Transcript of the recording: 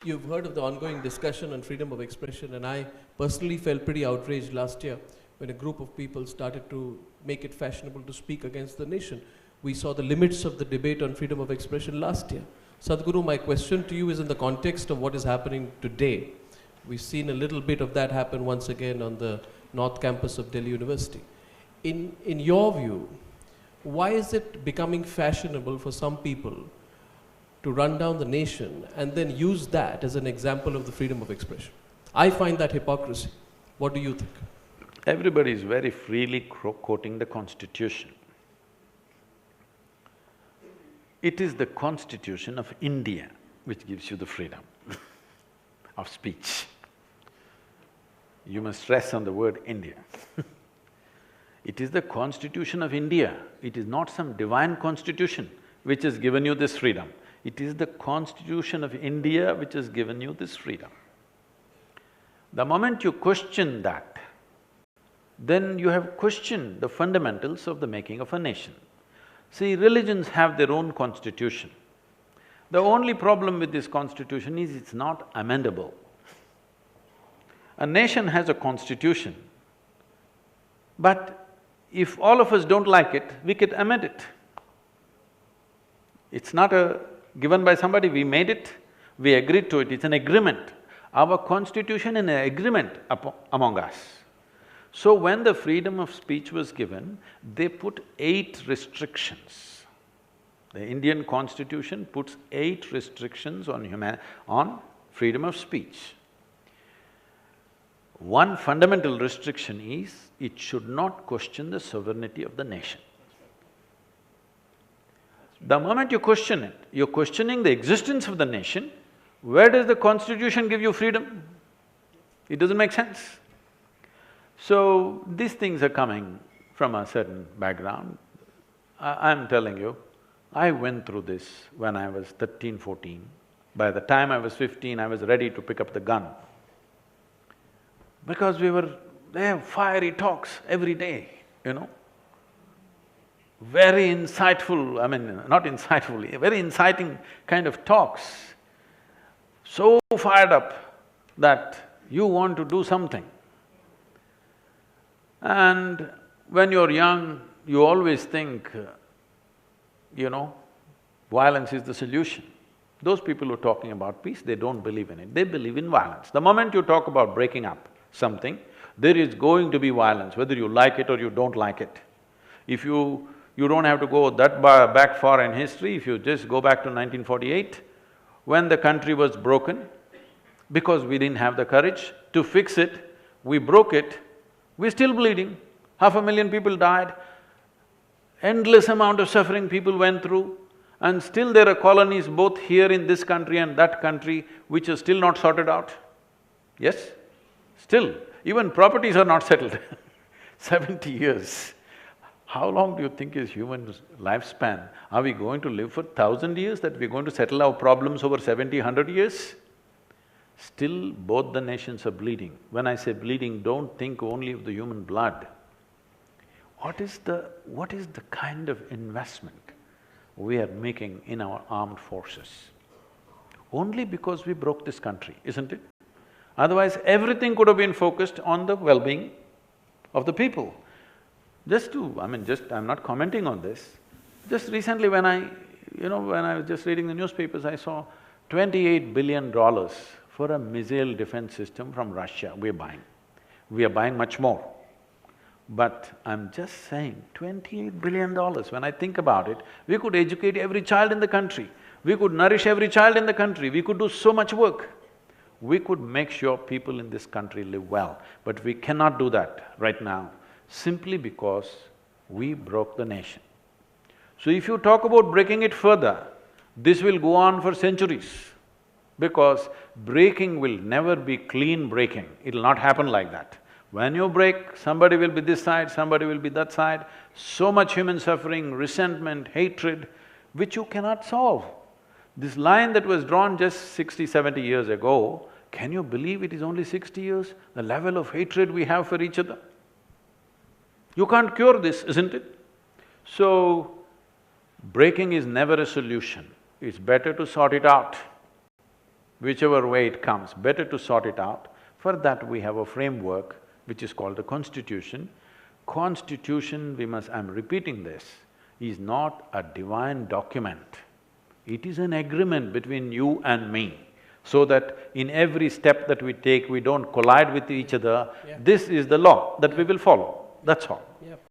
You've heard of the ongoing discussion on freedom of expression, and I personally felt pretty outraged last year when a group of people started to make it fashionable to speak against the nation. We saw the limits of the debate on freedom of expression last year. Sadhguru, my question to you is in the context of what is happening today. We've seen a little bit of that happen once again on the North Campus of Delhi University. In your view, why is it becoming fashionable for some people to run down the nation and then use that as an example of the freedom of expression? I find that hypocrisy. What do you think? Everybody is very freely quoting the Constitution. It is the Constitution of India which gives you the freedom of speech. You must stress on the word India. It is the Constitution of India, it is not some divine constitution which has given you this freedom. It is the Constitution of India which has given you this freedom. The moment you question that, then you have questioned the fundamentals of the making of a nation. See, religions have their own constitution. The only problem with this constitution is it's not amendable. A nation has a constitution, but if all of us don't like it, we can amend it. It's not given by somebody, we made it, we agreed to it, it's an agreement. Our constitution is an agreement among us. So when the freedom of speech was given, they put 8 restrictions. The Indian constitution puts 8 restrictions on freedom of speech. One fundamental restriction is, it should not question the sovereignty of the nation. The moment you question it, you're questioning the existence of the nation. Where does the constitution give you freedom? It doesn't make sense. So, these things are coming from a certain background. I'm telling you, I went through this when I was 13, 14. By the time I was 15, I was ready to pick up the gun. Because they have fiery talks every day, you know. Very insightful, I mean, not insightful, very inciting kind of talks. So fired up that you want to do something. And when you're young, you always think, violence is the solution. Those people who are talking about peace, they don't believe in it, they believe in violence. The moment you talk about breaking up something, there is going to be violence, whether you like it or you don't like it. If you don't have to go that back far in history, if you just go back to 1948, when the country was broken, because we didn't have the courage to fix it, we broke it, we're still bleeding. 500,000 people died, endless amount of suffering people went through, and still there are colonies both here in this country and that country which are still not sorted out. Yes? Still, even properties are not settled 70 years. How long do you think is human lifespan? Are we going to live for 1,000 years, that we're going to settle our problems over 70, 100 years? Still, both the nations are bleeding. When I say bleeding, don't think only of the human blood. What is the kind of investment we are making in our armed forces? Only because we broke this country, isn't it? Otherwise, everything could have been focused on the well-being of the people. I'm not commenting on this. Just recently when I was just reading the newspapers, I saw $28 billion for a missile defense system from Russia we're buying. We are buying much more. But I'm just saying, $28 billion, when I think about it, we could educate every child in the country, we could nourish every child in the country, we could do so much work. We could make sure people in this country live well, but we cannot do that right now, simply because we broke the nation. So if you talk about breaking it further, this will go on for centuries, because breaking will never be clean breaking, it'll not happen like that. When you break, somebody will be this side, somebody will be that side, so much human suffering, resentment, hatred, which you cannot solve. This line that was drawn just 60, 70 years ago, can you believe it is only 60 years? The level of hatred we have for each other. You can't cure this, isn't it? So, breaking is never a solution, it's better to sort it out. whichever way it comes, better to sort it out. For that we have a framework which is called the Constitution. Constitution, I'm repeating this, is not a divine document. It is an agreement between you and me, so that in every step that we take, we don't collide with each other. Yeah. This is the law that we will follow, that's all. Yeah.